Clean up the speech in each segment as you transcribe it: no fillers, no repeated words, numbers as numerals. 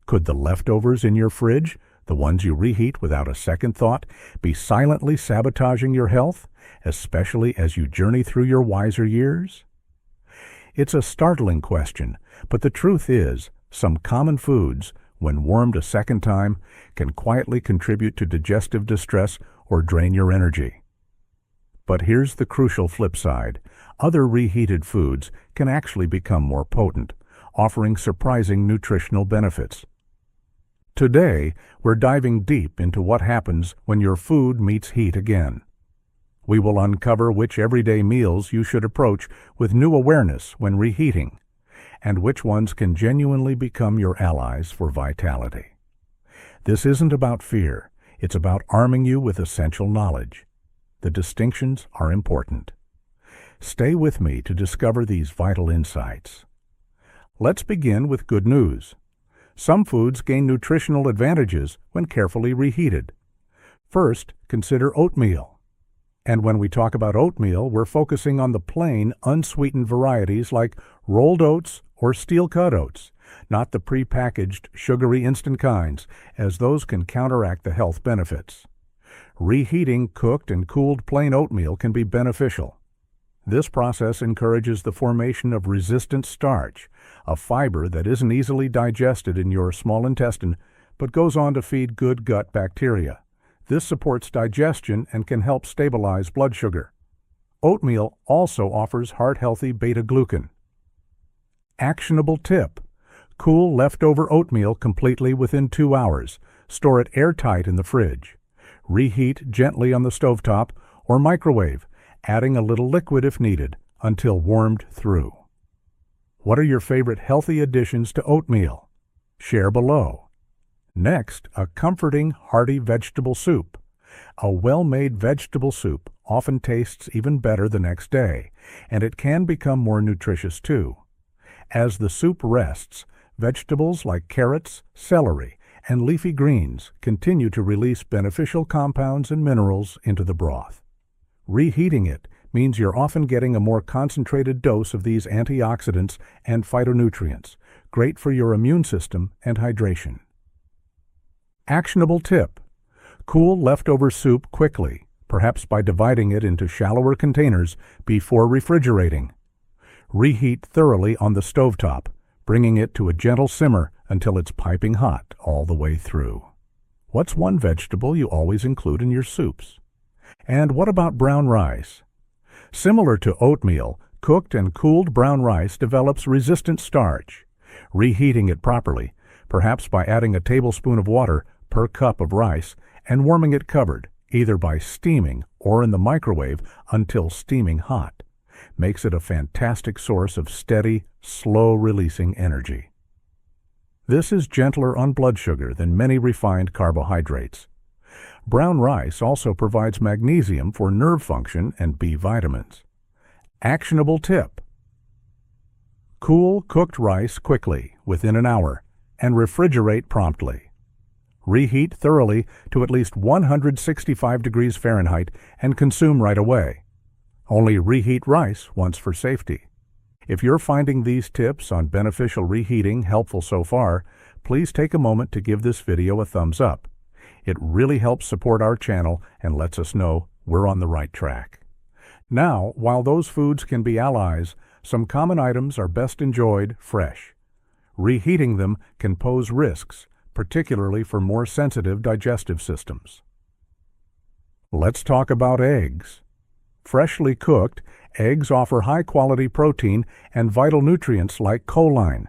Could the leftovers in your fridge, the ones you reheat without a second thought, be silently sabotaging your health, especially as you journey through your wiser years? It's a startling question, but the truth is, some common foods, when warmed a second time, can quietly contribute to digestive distress or drain your energy. But here's the crucial flip side. Other reheated foods can actually become more potent, offering surprising nutritional benefits. Today, we're diving deep into what happens when your food meets heat again. We will uncover which everyday meals you should approach with new awareness when reheating, and which ones can genuinely become your allies for vitality. This isn't about fear, it's about arming you with essential knowledge. The distinctions are important. Stay with me to discover these vital insights. Let's begin with good news. Some foods gain nutritional advantages when carefully reheated. First, consider oatmeal. And when we talk about oatmeal, we're focusing on the plain, unsweetened varieties like rolled oats or steel-cut oats, not the prepackaged, sugary instant kinds, as those can counteract the health benefits. Reheating cooked and cooled plain oatmeal can be beneficial. This process encourages the formation of resistant starch, a fiber that isn't easily digested in your small intestine but goes on to feed good gut bacteria. This supports digestion and can help stabilize blood sugar. Oatmeal also offers heart-healthy beta-glucan. Actionable tip: cool leftover oatmeal completely within 2 hours. Store it airtight in the fridge. Reheat gently on the stovetop or microwave, adding a little liquid if needed, until warmed through. What are your favorite healthy additions to oatmeal? Share below. Next, a comforting, hearty vegetable soup. A well-made vegetable soup often tastes even better the next day, and it can become more nutritious too. As the soup rests, vegetables like carrots, celery, and leafy greens continue to release beneficial compounds and minerals into the broth. Reheating it means you're often getting a more concentrated dose of these antioxidants and phytonutrients, great for your immune system and hydration. Actionable tip: cool leftover soup quickly, perhaps by dividing it into shallower containers before refrigerating. Reheat thoroughly on the stovetop, bringing it to a gentle simmer until it's piping hot all the way through. What's one vegetable you always include in your soups? And what about brown rice? Similar to oatmeal, cooked and cooled brown rice develops resistant starch. Reheating it properly, perhaps by adding a tablespoon of water per cup of rice and warming it covered, either by steaming or in the microwave until steaming hot, makes it a fantastic source of steady, slow-releasing energy. This is gentler on blood sugar than many refined carbohydrates. Brown rice also provides magnesium for nerve function and B vitamins. Actionable tip: cool cooked rice quickly, within an hour, and refrigerate promptly. Reheat thoroughly to at least 165 degrees Fahrenheit and consume right away. Only reheat rice once for safety. If you're finding these tips on beneficial reheating helpful so far, please take a moment to give this video a thumbs up. It really helps support our channel and lets us know we're on the right track. Now, while those foods can be allies, some common items are best enjoyed fresh. Reheating them can pose risks, particularly for more sensitive digestive systems. Let's talk about eggs. Freshly cooked, eggs offer high-quality protein and vital nutrients like choline.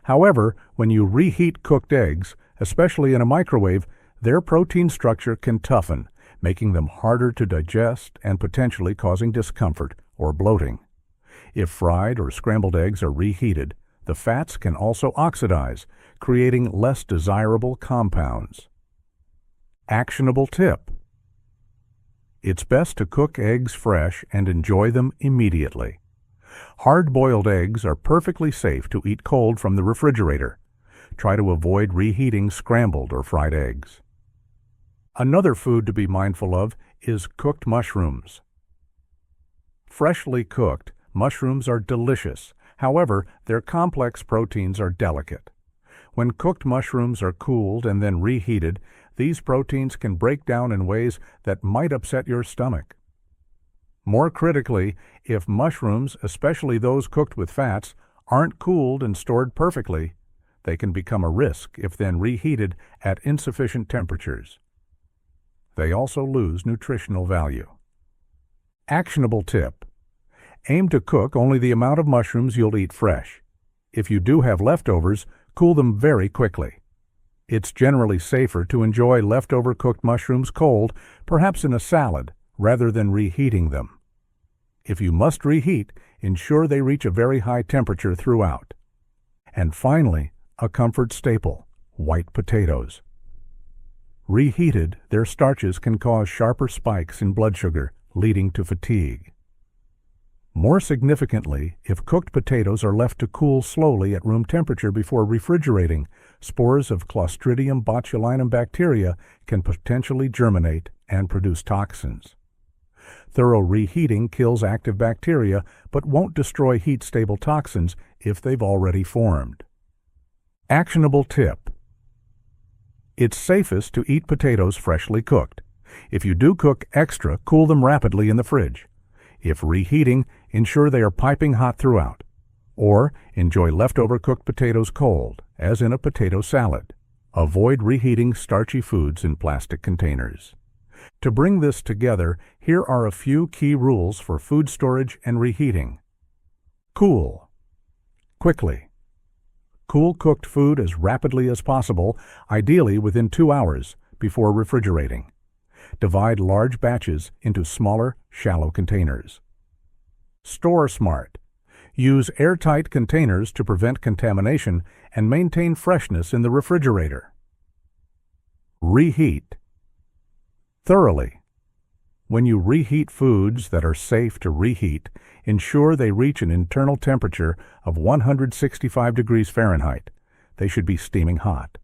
However, when you reheat cooked eggs, especially in a microwave, their protein structure can toughen, making them harder to digest and potentially causing discomfort or bloating. If fried or scrambled eggs are reheated, the fats can also oxidize, creating less desirable compounds. Actionable tip: it's best to cook eggs fresh and enjoy them immediately. Hard-boiled eggs are perfectly safe to eat cold from the refrigerator. Try to avoid reheating scrambled or fried eggs. Another food to be mindful of is cooked mushrooms. Freshly cooked, mushrooms are delicious. However, their complex proteins are delicate. When cooked mushrooms are cooled and then reheated, these proteins can break down in ways that might upset your stomach. More critically, if mushrooms, especially those cooked with fats, aren't cooled and stored perfectly, they can become a risk if then reheated at insufficient temperatures. They also lose nutritional value. Actionable tip: aim to cook only the amount of mushrooms you'll eat fresh. If you do have leftovers, cool them very quickly. It's generally safer to enjoy leftover cooked mushrooms cold, perhaps in a salad, rather than reheating them. If you must reheat, ensure they reach a very high temperature throughout. And finally, a comfort staple: white potatoes. Reheated, their starches can cause sharper spikes in blood sugar, leading to fatigue. More significantly, if cooked potatoes are left to cool slowly at room temperature before refrigerating, spores of Clostridium botulinum bacteria can potentially germinate and produce toxins. Thorough reheating kills active bacteria but won't destroy heat-stable toxins if they've already formed. Actionable tip: it's safest to eat potatoes freshly cooked. If you do cook extra, cool them rapidly in the fridge. If reheating, ensure they are piping hot throughout. Or enjoy leftover cooked potatoes cold, as in a potato salad. Avoid reheating starchy foods in plastic containers. To bring this together, here are a few key rules for food storage and reheating. Cool quickly. Cool cooked food as rapidly as possible, ideally within 2 hours, before refrigerating. Divide large batches into smaller, shallow containers. Store smart. Use airtight containers to prevent contamination and maintain freshness in the refrigerator. Reheat thoroughly. When you reheat foods that are safe to reheat, ensure they reach an internal temperature of 165 degrees Fahrenheit. They should be steaming hot.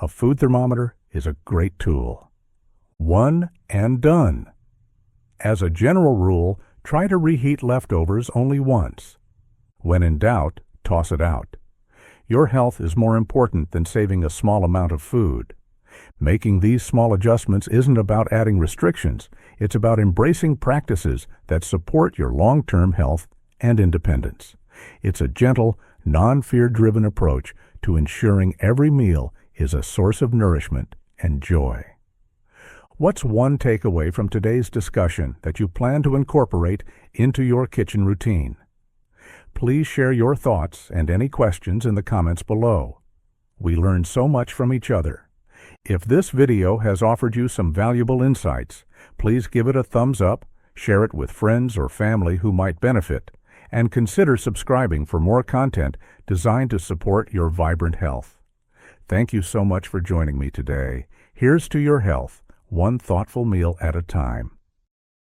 A food thermometer is a great tool. One and done. As a general rule, try to reheat leftovers only once. When in doubt, toss it out. Your health is more important than saving a small amount of food. Making these small adjustments isn't about adding restrictions. It's about embracing practices that support your long-term health and independence. It's a gentle, non-fear-driven approach to ensuring every meal is a source of nourishment and joy. What's one takeaway from today's discussion that you plan to incorporate into your kitchen routine? Please share your thoughts and any questions in the comments below. We learn so much from each other. If this video has offered you some valuable insights, please give it a thumbs up, share it with friends or family who might benefit, and consider subscribing for more content designed to support your vibrant health. Thank you so much for joining me today. Here's to your health, one thoughtful meal at a time.